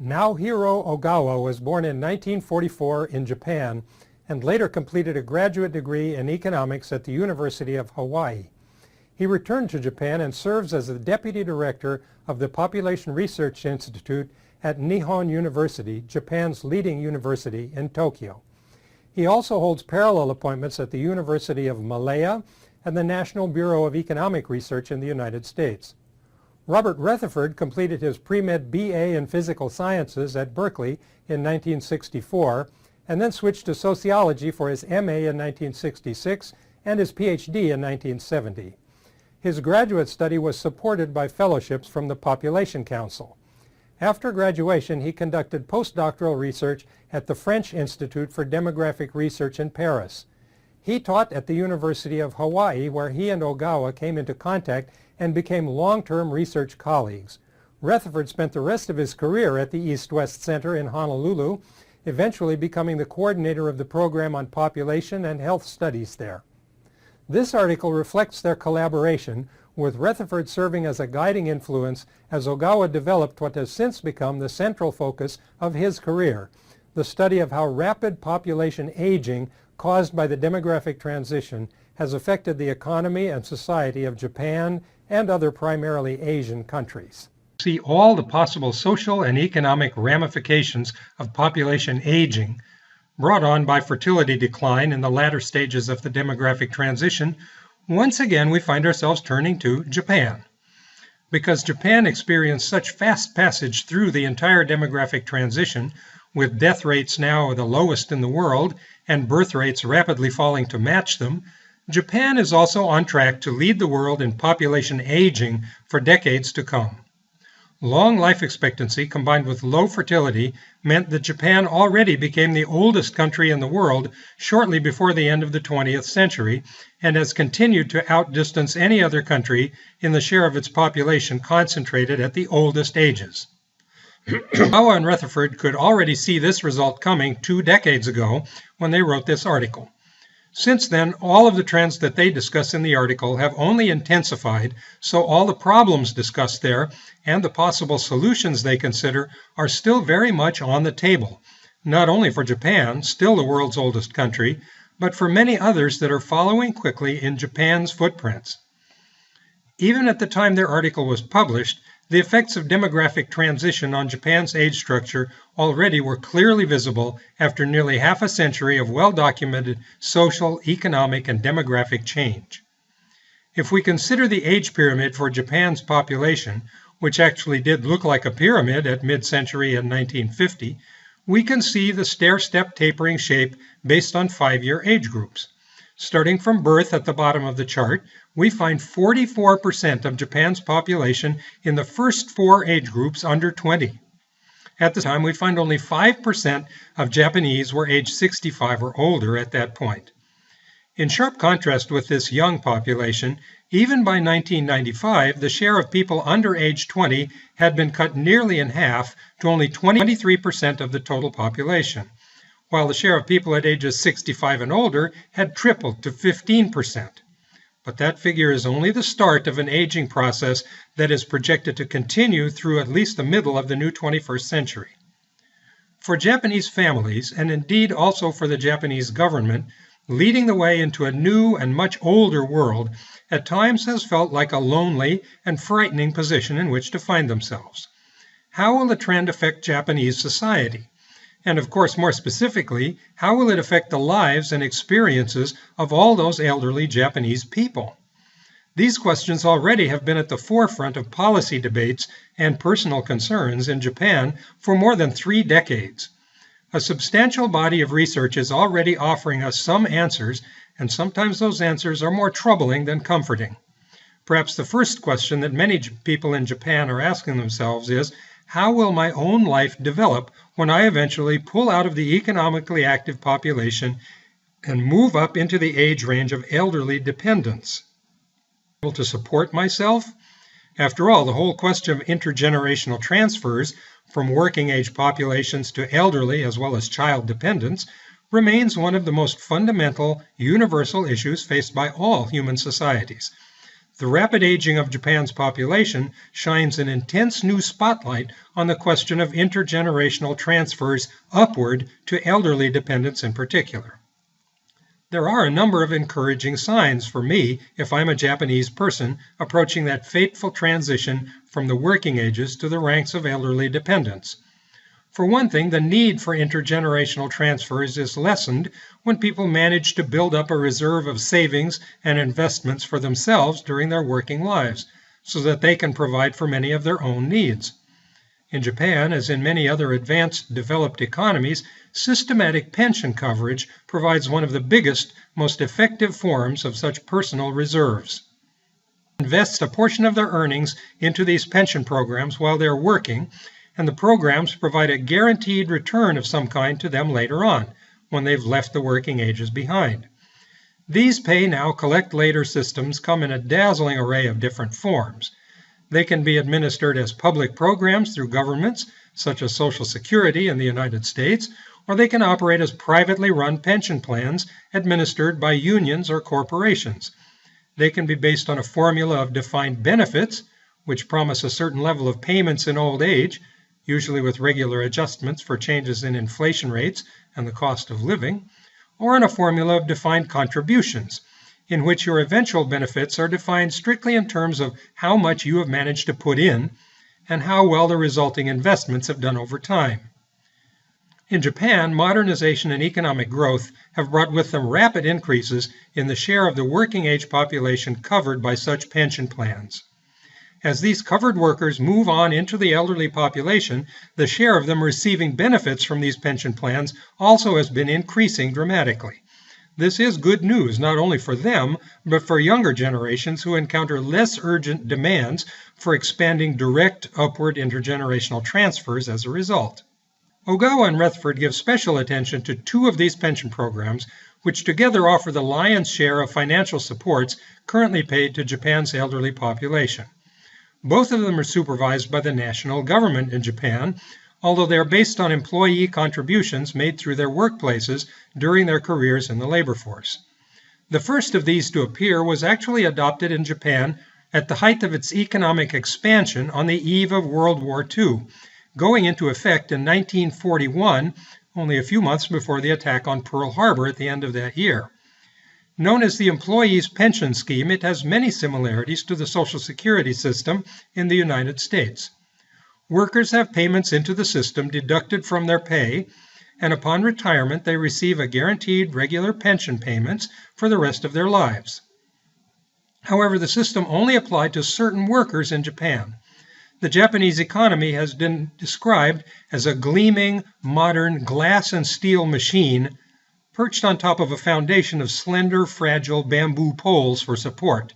Naohiro Ogawa was born in 1944 in Japan and later completed a graduate degree in economics at the University of Hawaii. He returned to Japan and serves as the deputy director of the Population Research Institute at Nihon University, Japan's leading university in Tokyo. He also holds parallel appointments at the University of Malaya and the National Bureau of Economic Research in the United States. Robert Retherford completed his pre-med BA in Physical Sciences at Berkeley in 1964 and then switched to sociology for his MA in 1966 and his PhD in 1970. His graduate study was supported by fellowships from the Population Council. After graduation, he conducted postdoctoral research at the French Institute for Demographic Research in Paris. He taught at the University of Hawaii, where he and Ogawa came into contact and became long-term research colleagues. Retherford spent the rest of his career at the East-West Center in Honolulu, eventually becoming the coordinator of the program on population and health studies there. This article reflects their collaboration, with Retherford serving as a guiding influence as Ogawa developed what has since become the central focus of his career, the study of how rapid population aging caused by the demographic transition has affected the economy and society of Japan and other primarily Asian countries. See all the possible social and economic ramifications of population aging brought on by fertility decline in the latter stages of the demographic transition. Once again, we find ourselves turning to Japan. Because Japan experienced such fast passage through the entire demographic transition, with death rates now the lowest in the world and birth rates rapidly falling to match them, Japan is also on track to lead the world in population aging for decades to come. Long life expectancy combined with low fertility meant that Japan already became the oldest country in the world shortly before the end of the 20th century and has continued to outdistance any other country in the share of its population concentrated at the oldest ages. Ogawa and Retherford could already see this result coming 2 decades ago when they wrote this article. Since then, all of the trends that they discuss in the article have only intensified, so all the problems discussed there and the possible solutions they consider are still very much on the table, not only for Japan, still the world's oldest country, but for many others that are following quickly in Japan's footprints. Even at the time their article was published, the effects of demographic transition on Japan's age structure already were clearly visible after nearly half a century of well-documented social, economic, and demographic change. If we consider the age pyramid for Japan's population, which actually did look like a pyramid at mid-century in 1950, we can see the stair-step tapering shape based on 5-year age groups. Starting from birth at the bottom of the chart, we find 44% of Japan's population in the first 4 age groups under 20. At the time, we find only 5% of Japanese were age 65 or older at that point. In sharp contrast with this young population, even by 1995, the share of people under age 20 had been cut nearly in half to only 23% of the total population, while the share of people at ages 65 and older had tripled to 15%. But that figure is only the start of an aging process that is projected to continue through at least the middle of the new 21st century. For Japanese families, and indeed also for the Japanese government, leading the way into a new and much older world at times has felt like a lonely and frightening position in which to find themselves. How will the trend affect Japanese society? And of course, more specifically, how will it affect the lives and experiences of all those elderly Japanese people? These questions already have been at the forefront of policy debates and personal concerns in Japan for more than 3 decades. A substantial body of research is already offering us some answers, and sometimes those answers are more troubling than comforting. Perhaps the first question that many people in Japan are asking themselves is, how will my own life develop when I eventually pull out of the economically active population and move up into the age range of elderly dependents? Able to support myself? After all, the whole question of intergenerational transfers from working age populations to elderly as well as child dependents remains one of the most fundamental, universal issues faced by all human societies. The rapid aging of Japan's population shines an intense new spotlight on the question of intergenerational transfers upward to elderly dependents in particular. There are a number of encouraging signs for me if I'm a Japanese person approaching that fateful transition from the working ages to the ranks of elderly dependents. For one thing, the need for intergenerational transfers is lessened when people manage to build up a reserve of savings and investments for themselves during their working lives, so that they can provide for many of their own needs. In Japan, as in many other advanced developed economies, systematic pension coverage provides one of the biggest, most effective forms of such personal reserves. Invests a portion of their earnings into these pension programs while they're working, and the programs provide a guaranteed return of some kind to them later on, when they've left the working ages behind. These pay now, collect later systems come in a dazzling array of different forms. They can be administered as public programs through governments, such as Social Security in the United States, or they can operate as privately run pension plans administered by unions or corporations. They can be based on a formula of defined benefits, which promise a certain level of payments in old age, usually with regular adjustments for changes in inflation rates and the cost of living, or in a formula of defined contributions, in which your eventual benefits are defined strictly in terms of how much you have managed to put in and how well the resulting investments have done over time. In Japan, modernization and economic growth have brought with them rapid increases in the share of the working age population covered by such pension plans. As these covered workers move on into the elderly population, the share of them receiving benefits from these pension plans also has been increasing dramatically. This is good news not only for them, but for younger generations who encounter less urgent demands for expanding direct upward intergenerational transfers as a result. Ogawa and Retherford give special attention to two of these pension programs, which together offer the lion's share of financial supports currently paid to Japan's elderly population. Both of them are supervised by the national government in Japan, although they are based on employee contributions made through their workplaces during their careers in the labor force. The first of these to appear was actually adopted in Japan at the height of its economic expansion on the eve of World War II, going into effect in 1941, only a few months before the attack on Pearl Harbor at the end of that year. Known as the Employees' Pension Scheme, it has many similarities to the Social Security system in the United States. Workers have payments into the system deducted from their pay, and upon retirement they receive a guaranteed regular pension payments for the rest of their lives. However, the system only applied to certain workers in Japan. The Japanese economy has been described as a gleaming, modern glass and steel machine perched on top of a foundation of slender, fragile bamboo poles for support.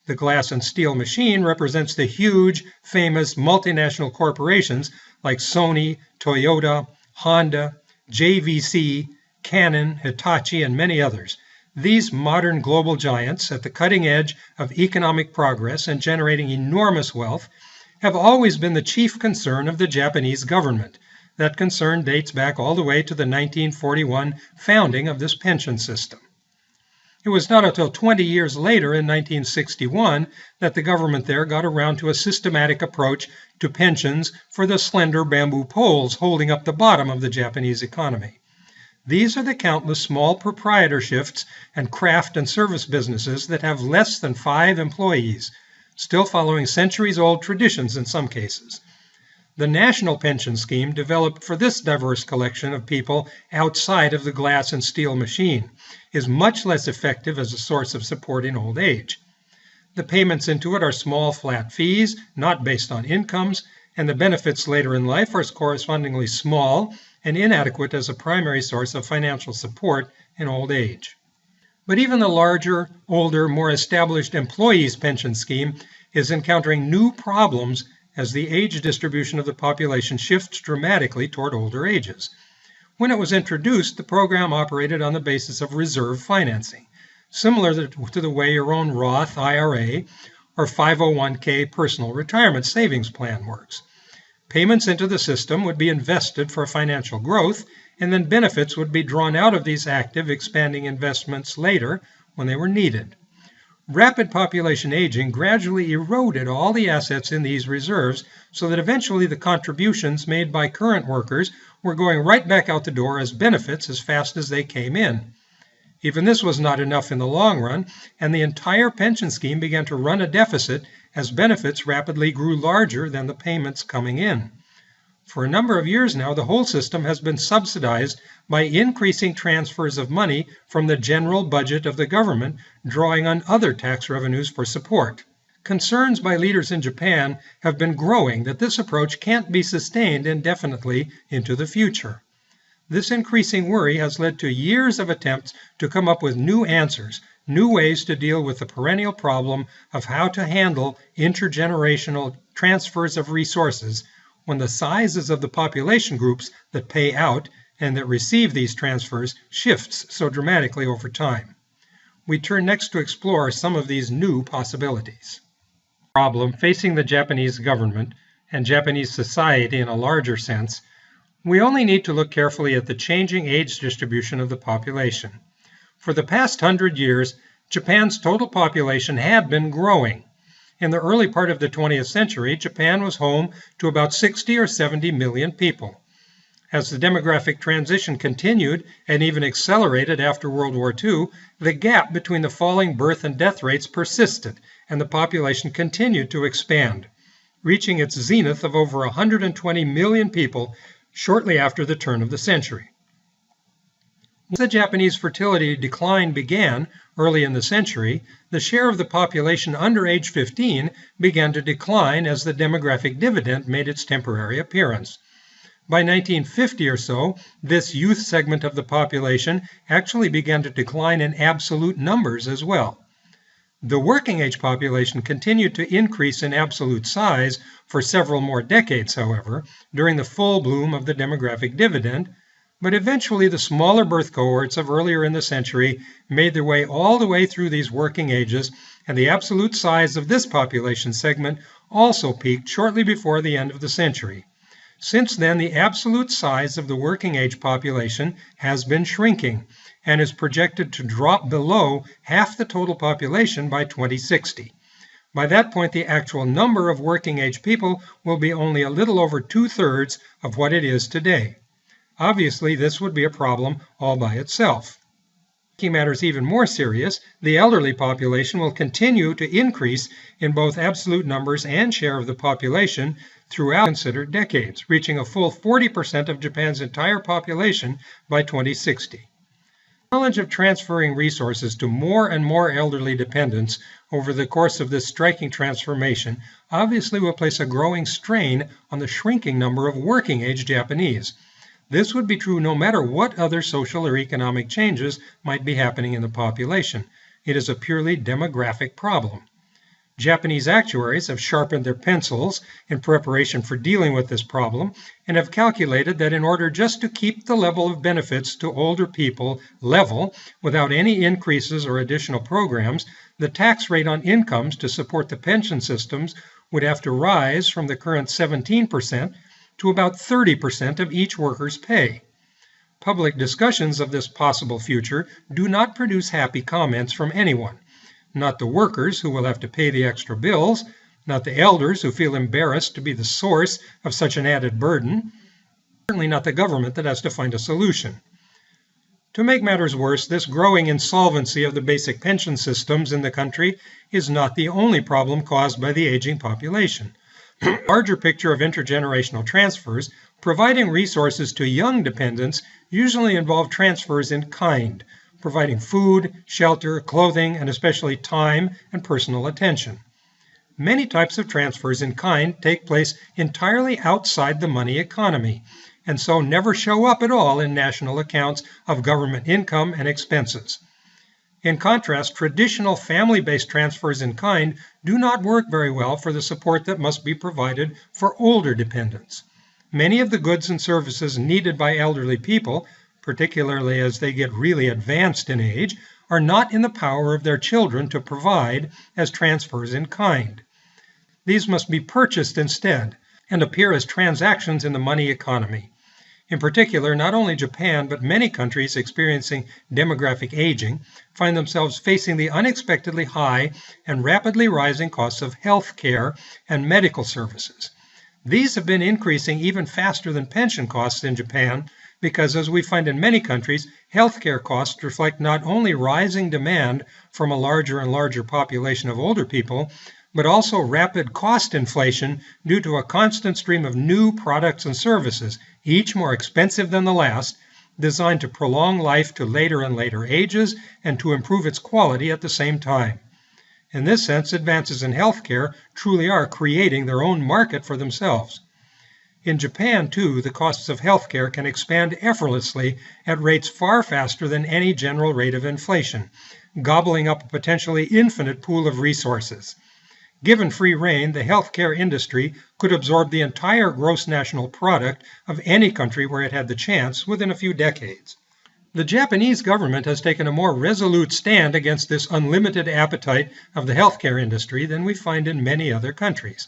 The glass and steel machine represents the huge, famous multinational corporations like Sony, Toyota, Honda, JVC, Canon, Hitachi, and many others. These modern global giants, at the cutting edge of economic progress and generating enormous wealth, have always been the chief concern of the Japanese government. That concern dates back all the way to the 1941 founding of this pension system. It was not until 20 years later, in 1961, that the government there got around to a systematic approach to pensions for the slender bamboo poles holding up the bottom of the Japanese economy. These are the countless small proprietorships and craft and service businesses that have less than 5 employees, still following centuries-old traditions in some cases. The national pension scheme developed for this diverse collection of people outside of the glass and steel machine is much less effective as a source of support in old age. The payments into it are small flat fees, not based on incomes, and the benefits later in life are correspondingly small and inadequate as a primary source of financial support in old age. But even the larger, older, more established employees' pension scheme is encountering new problems as the age distribution of the population shifts dramatically toward older ages. When it was introduced, the program operated on the basis of reserve financing, similar to the way your own Roth IRA or 501k personal retirement savings plan works. Payments into the system would be invested for financial growth, and then benefits would be drawn out of these active, expanding investments later when they were needed. Rapid population aging gradually eroded all the assets in these reserves so that eventually the contributions made by current workers were going right back out the door as benefits as fast as they came in. Even this was not enough in the long run, and the entire pension scheme began to run a deficit as benefits rapidly grew larger than the payments coming in. For a number of years now, the whole system has been subsidized by increasing transfers of money from the general budget of the government, drawing on other tax revenues for support. Concerns by leaders in Japan have been growing that this approach can't be sustained indefinitely into the future. This increasing worry has led to years of attempts to come up with new answers, new ways to deal with the perennial problem of how to handle intergenerational transfers of resources when the sizes of the population groups that pay out and that receive these transfers shifts so dramatically over time. We turn next to explore some of these new possibilities. Problem facing the Japanese government and Japanese society in a larger sense, we only need to look carefully at the changing age distribution of the population. For the past 100 years, Japan's total population had been growing. In the early part of the 20th century, Japan was home to about 60 or 70 million people. As the demographic transition continued and even accelerated after World War II, the gap between the falling birth and death rates persisted, and the population continued to expand, reaching its zenith of over 120 million people shortly after the turn of the century. Once the Japanese fertility decline began early in the century, the share of the population under age 15 began to decline as the demographic dividend made its temporary appearance. By 1950 or so, this youth segment of the population actually began to decline in absolute numbers as well. The working age population continued to increase in absolute size for several more decades, however, during the full bloom of the demographic dividend, but eventually the smaller birth cohorts of earlier in the century made their way all the way through these working ages, and the absolute size of this population segment also peaked shortly before the end of the century. Since then, the absolute size of the working age population has been shrinking and is projected to drop below half the total population by 2060. By that point, the actual number of working age people will be only a little over 2/3 of what it is today. Obviously, this would be a problem all by itself. Making matters even more serious, the elderly population will continue to increase in both absolute numbers and share of the population throughout considered decades, reaching a full 40% of Japan's entire population by 2060. Knowledge of transferring resources to more and more elderly dependents over the course of this striking transformation obviously will place a growing strain on the shrinking number of working-age Japanese. This would be true no matter what other social or economic changes might be happening in the population. It is a purely demographic problem. Japanese actuaries have sharpened their pencils in preparation for dealing with this problem and have calculated that in order just to keep the level of benefits to older people level without any increases or additional programs, the tax rate on incomes to support the pension systems would have to rise from the current 17% to about 30% of each worker's pay. Public discussions of this possible future do not produce happy comments from anyone. Not the workers who will have to pay the extra bills, not the elders who feel embarrassed to be the source of such an added burden, certainly not the government that has to find a solution. To make matters worse, this growing insolvency of the basic pension systems in the country is not the only problem caused by the aging population. The larger picture of intergenerational transfers, providing resources to young dependents, usually involve transfers in kind, providing food, shelter, clothing, and especially time and personal attention. Many types of transfers in kind take place entirely outside the money economy, and so never show up at all in national accounts of government income and expenses. In contrast, traditional family-based transfers in kind do not work very well for the support that must be provided for older dependents. Many of the goods and services needed by elderly people, particularly as they get really advanced in age, are not in the power of their children to provide as transfers in kind. These must be purchased instead and appear as transactions in the money economy. In particular, not only Japan, but many countries experiencing demographic aging find themselves facing the unexpectedly high and rapidly rising costs of health care and medical services. These have been increasing even faster than pension costs in Japan because, as we find in many countries, healthcare costs reflect not only rising demand from a larger and larger population of older people, but also rapid cost inflation due to a constant stream of new products and services, each more expensive than the last, designed to prolong life to later and later ages and to improve its quality at the same time. In this sense, advances in healthcare truly are creating their own market for themselves. In Japan, too, the costs of healthcare can expand effortlessly at rates far faster than any general rate of inflation, gobbling up a potentially infinite pool of resources. Given free rein, the healthcare industry could absorb the entire gross national product of any country where it had the chance within a few decades. The Japanese government has taken a more resolute stand against this unlimited appetite of the healthcare industry than we find in many other countries.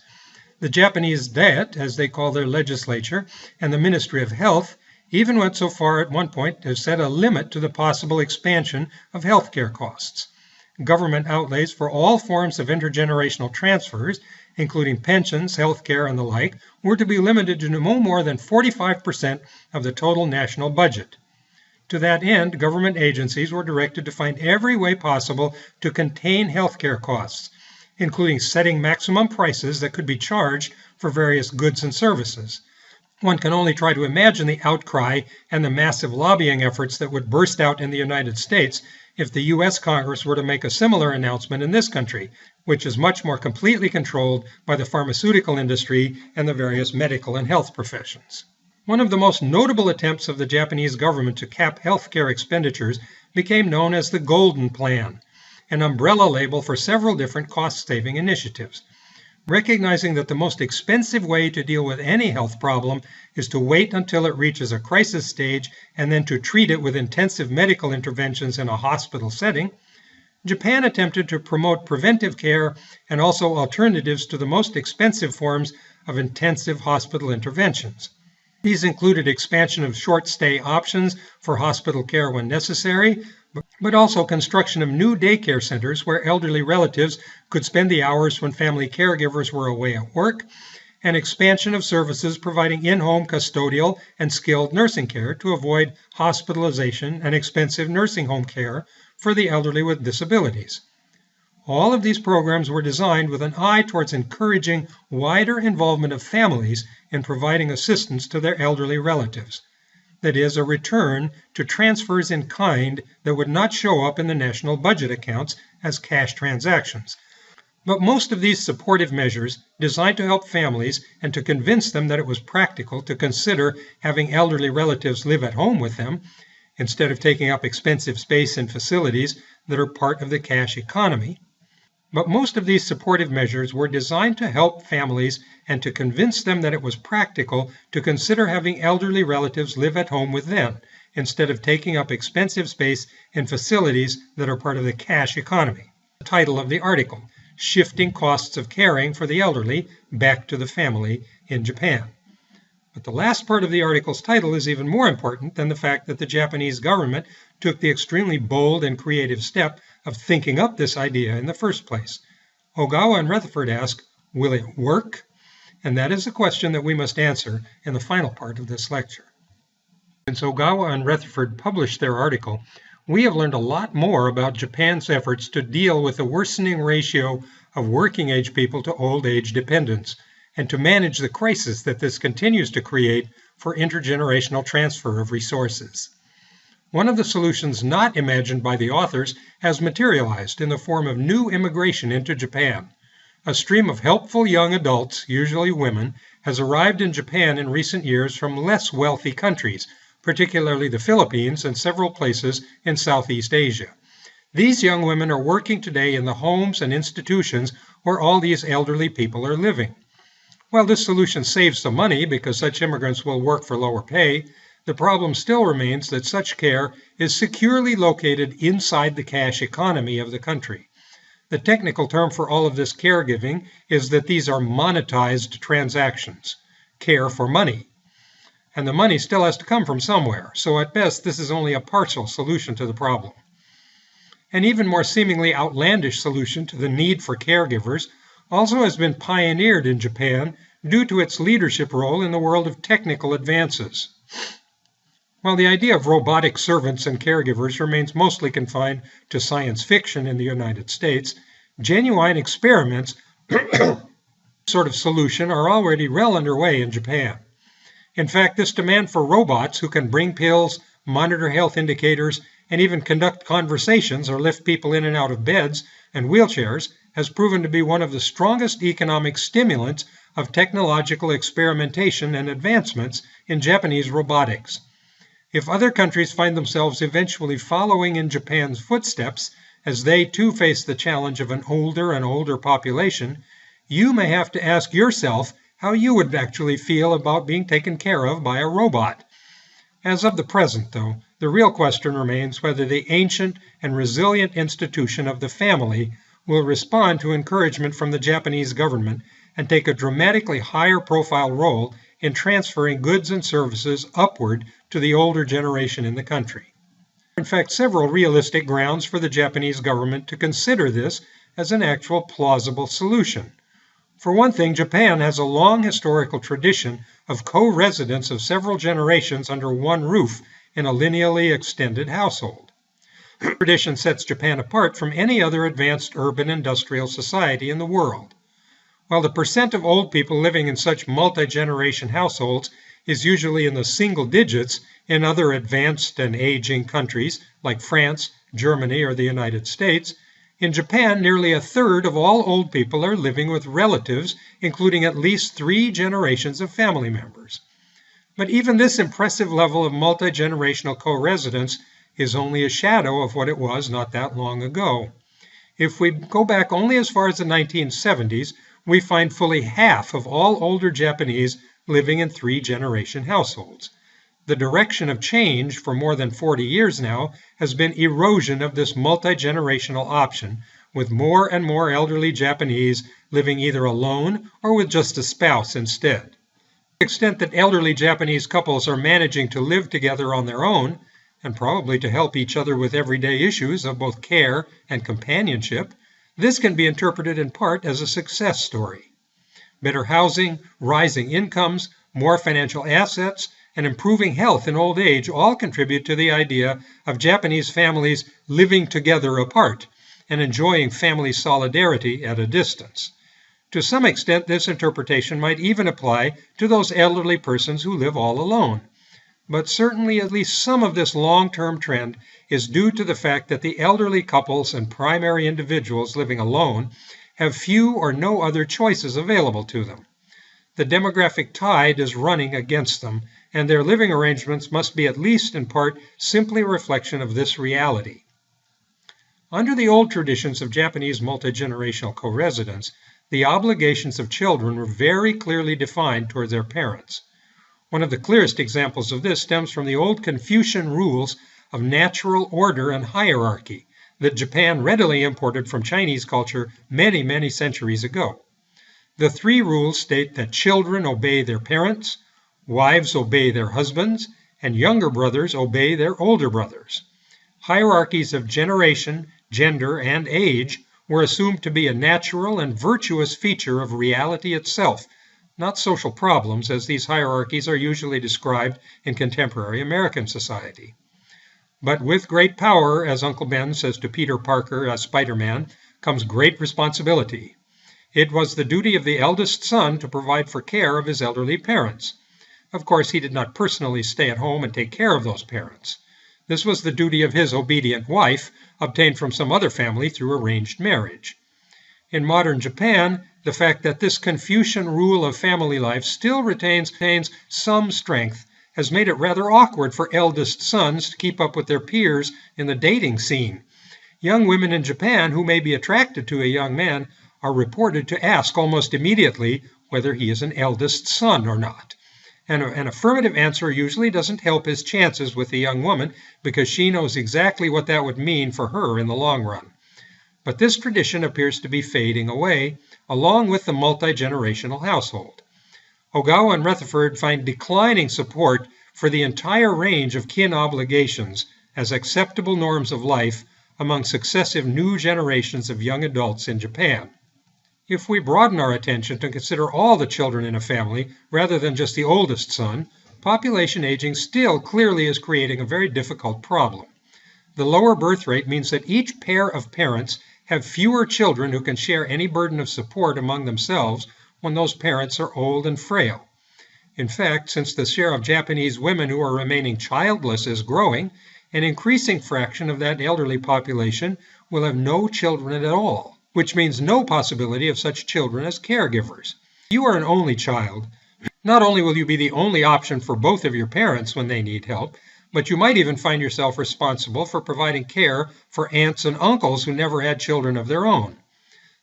The Japanese Diet, as they call their legislature, and the Ministry of Health even went so far at one point to set a limit to the possible expansion of healthcare costs. Government outlays for all forms of intergenerational transfers, including pensions, health care, and the like, were to be limited to no more than 45% of the total national budget. To that end, government agencies were directed to find every way possible to contain healthcare costs, including setting maximum prices that could be charged for various goods and services. One can only try to imagine the outcry and the massive lobbying efforts that would burst out in the United States if the U.S. Congress were to make a similar announcement in this country, which is much more completely controlled by the pharmaceutical industry and the various medical and health professions. One of the most notable attempts of the Japanese government to cap healthcare expenditures became known as the Golden Plan, an umbrella label for several different cost-saving initiatives. Recognizing that the most expensive way to deal with any health problem is to wait until it reaches a crisis stage and then to treat it with intensive medical interventions in a hospital setting, Japan attempted to promote preventive care and also alternatives to the most expensive forms of intensive hospital interventions. These included expansion of short-stay options for hospital care when necessary, but also construction of new daycare centers where elderly relatives could spend the hours when family caregivers were away at work, and expansion of services providing in-home custodial and skilled nursing care to avoid hospitalization and expensive nursing home care for the elderly with disabilities. All of these programs were designed with an eye towards encouraging wider involvement of families in providing assistance to their elderly relatives. That is, a return to transfers in kind that would not show up in the national budget accounts as cash transactions. But most of these supportive measures, designed to help families and to convince them that it was practical to consider having elderly relatives live at home with them, instead of taking up expensive space in facilities that are part of the cash economy. But most of these supportive measures were designed to help families and to convince them that it was practical to consider having elderly relatives live at home with them, instead of taking up expensive space in facilities that are part of the cash economy. The title of the article, Shifting Costs of Caring for the Elderly Back to the Family in Japan. But the last part of the article's title is even more important than the fact that the Japanese government took the extremely bold and creative step of thinking up this idea in the first place. Ogawa and Retherford ask, will it work? And that is a question that we must answer in the final part of this lecture. Since Ogawa and Retherford published their article, we have learned a lot more about Japan's efforts to deal with the worsening ratio of working age people to old age dependents, and to manage the crisis that this continues to create for intergenerational transfer of resources. One of the solutions not imagined by the authors has materialized in the form of new immigration into Japan. A stream of helpful young adults, usually women, has arrived in Japan in recent years from less wealthy countries, particularly the Philippines and several places in Southeast Asia. These young women are working today in the homes and institutions where all these elderly people are living. While this solution saves some money because such immigrants will work for lower pay, the problem still remains that such care is securely located inside the cash economy of the country. The technical term for all of this caregiving is that these are monetized transactions, care for money. and the money still has to come from somewhere, so at best this is only a partial solution to the problem. An even more seemingly outlandish solution to the need for caregivers also has been pioneered in Japan due to its leadership role in the world of technical advances. While the idea of robotic servants and caregivers remains mostly confined to science fiction in the United States, genuine experiments sort of solution are already well underway in Japan. In fact, this demand for robots who can bring pills, monitor health indicators, and even conduct conversations or lift people in and out of beds and wheelchairs has proven to be one of the strongest economic stimulants of technological experimentation and advancements in Japanese robotics. If other countries find themselves eventually following in Japan's footsteps, as they too face the challenge of an older and older population, you may have to ask yourself how you would actually feel about being taken care of by a robot. As of the present, though, the real question remains whether the ancient and resilient institution of the family will respond to encouragement from the Japanese government and take a dramatically higher profile role in transferring goods and services upward to the older generation in the country. In fact, several realistic grounds for the Japanese government to consider this as an actual plausible solution. For one thing, Japan has a long historical tradition of co-residence of several generations under one roof in a lineally extended household. This tradition sets Japan apart from any other advanced urban industrial society in the world. While the percent of old people living in such multi-generation households is usually in the single digits in other advanced and aging countries like France, Germany, or the United States, in Japan, nearly a third of all old people are living with relatives, including at least 3 generations of family members. But even this impressive level of multi-generational co-residence is only a shadow of what it was not that long ago. If we go back only as far as the 1970s, we find fully half of all older Japanese living in 3-generation households. The direction of change for more than 40 years now has been erosion of this multi-generational option, with more and more elderly Japanese living either alone or with just a spouse instead. To the extent that elderly Japanese couples are managing to live together on their own, and probably to help each other with everyday issues of both care and companionship, this can be interpreted in part as a success story. Better housing, rising incomes, more financial assets, and improving health in old age all contribute to the idea of Japanese families living together apart and enjoying family solidarity at a distance. To some extent, this interpretation might even apply to those elderly persons who live all alone. But certainly at least some of this long-term trend is due to the fact that the elderly couples and primary individuals living alone have few or no other choices available to them. The demographic tide is running against them, and their living arrangements must be at least in part simply a reflection of this reality. Under the old traditions of Japanese multi-generational co-residence, the obligations of children were very clearly defined toward their parents. One of the clearest examples of this stems from the old Confucian rules of natural order and hierarchy that Japan readily imported from Chinese culture many, many centuries ago. The 3 rules state that children obey their parents, wives obey their husbands, and younger brothers obey their older brothers. Hierarchies of generation, gender, and age were assumed to be a natural and virtuous feature of reality itself, not social problems as these hierarchies are usually described in contemporary American society. But with great power, as Uncle Ben says to Peter Parker as Spider-Man, comes great responsibility. It was the duty of the eldest son to provide for care of his elderly parents. Of course, he did not personally stay at home and take care of those parents. This was the duty of his obedient wife, obtained from some other family through arranged marriage. In modern Japan, the fact that this Confucian rule of family life still retains some strength has made it rather awkward for eldest sons to keep up with their peers in the dating scene. Young women in Japan who may be attracted to a young man are reported to ask almost immediately whether he is an eldest son or not. And an affirmative answer usually doesn't help his chances with the young woman because she knows exactly what that would mean for her in the long run. But this tradition appears to be fading away, along with the multi-generational household. Ogawa and Retherford find declining support for the entire range of kin obligations as acceptable norms of life among successive new generations of young adults in Japan. If we broaden our attention to consider all the children in a family rather than just the oldest son, population aging still clearly is creating a very difficult problem. The lower birth rate means that each pair of parents have fewer children who can share any burden of support among themselves when those parents are old and frail. In fact, since the share of Japanese women who are remaining childless is growing, an increasing fraction of that elderly population will have no children at all, which means no possibility of such children as caregivers. If you are an only child, not only will you be the only option for both of your parents when they need help, but you might even find yourself responsible for providing care for aunts and uncles who never had children of their own.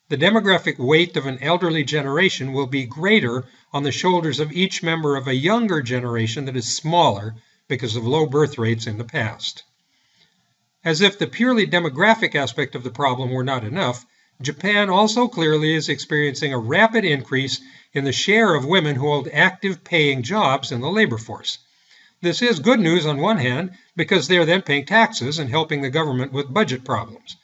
The demographic weight of an elderly generation will be greater on the shoulders of each member of a younger generation that is smaller because of low birth rates in the past. As if the purely demographic aspect of the problem were not enough, Japan also clearly is experiencing a rapid increase in the share of women who hold active paying jobs in the labor force. This is good news on one hand because they are then paying taxes and helping the government with budget problems.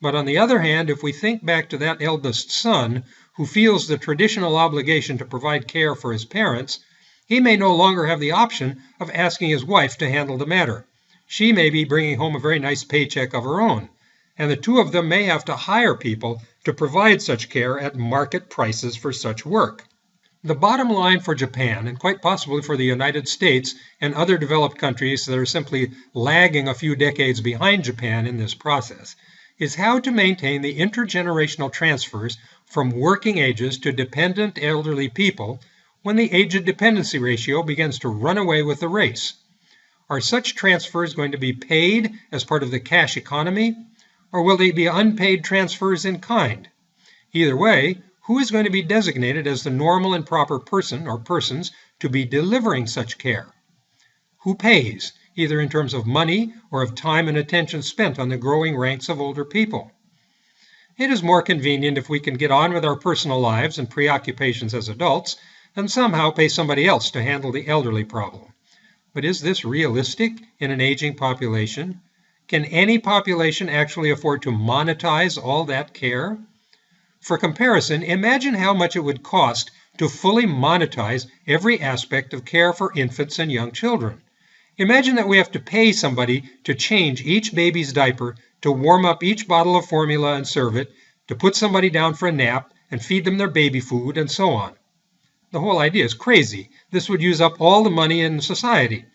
But on the other hand, if we think back to that eldest son who feels the traditional obligation to provide care for his parents, he may no longer have the option of asking his wife to handle the matter. She may be bringing home a very nice paycheck of her own, and the two of them may have to hire people to provide such care at market prices for such work. The bottom line for Japan, and quite possibly for the United States and other developed countries that are simply lagging a few decades behind Japan in this process, is how to maintain the intergenerational transfers from working ages to dependent elderly people when the age dependency ratio begins to run away with the race. Are such transfers going to be paid as part of the cash economy, or will they be unpaid transfers in kind? Either way, who is going to be designated as the normal and proper person or persons to be delivering such care? Who pays, either in terms of money or of time and attention spent on the growing ranks of older people? It is more convenient if we can get on with our personal lives and preoccupations as adults than somehow pay somebody else to handle the elderly problem. But is this realistic in an aging population? Can any population actually afford to monetize all that care? For comparison, imagine how much it would cost to fully monetize every aspect of care for infants and young children. Imagine that we have to pay somebody to change each baby's diaper, to warm up each bottle of formula and serve it, to put somebody down for a nap and feed them their baby food, and so on. The whole idea is crazy. This would use up all the money in society.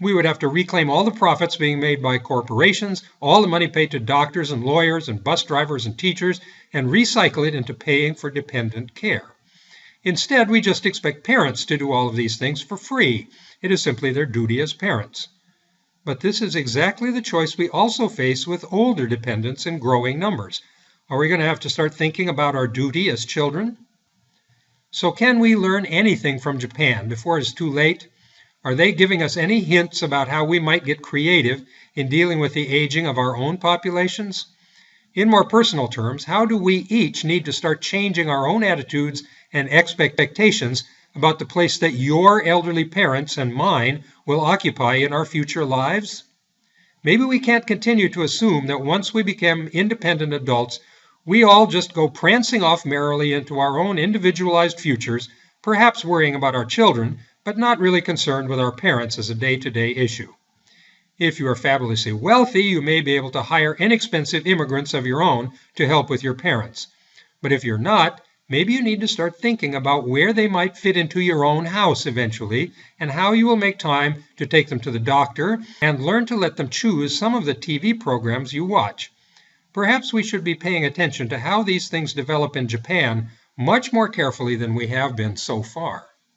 We would have to reclaim all the profits being made by corporations, all the money paid to doctors and lawyers and bus drivers and teachers, and recycle it into paying for dependent care. Instead, we just expect parents to do all of these things for free. It is simply their duty as parents. But this is exactly the choice we also face with older dependents in growing numbers. Are we going to have to start thinking about our duty as children? So can we learn anything from Japan before it's too late? Are they giving us any hints about how we might get creative in dealing with the aging of our own populations? In more personal terms, how do we each need to start changing our own attitudes and expectations about the place that your elderly parents and mine will occupy in our future lives? Maybe we can't continue to assume that once we become independent adults, we all just go prancing off merrily into our own individualized futures, perhaps worrying about our children, but not really concerned with our parents as a day-to-day issue. If you are fabulously wealthy, you may be able to hire inexpensive immigrants of your own to help with your parents. But if you're not, maybe you need to start thinking about where they might fit into your own house eventually, and how you will make time to take them to the doctor and learn to let them choose some of the TV programs you watch. Perhaps we should be paying attention to how these things develop in Japan much more carefully than we have been so far.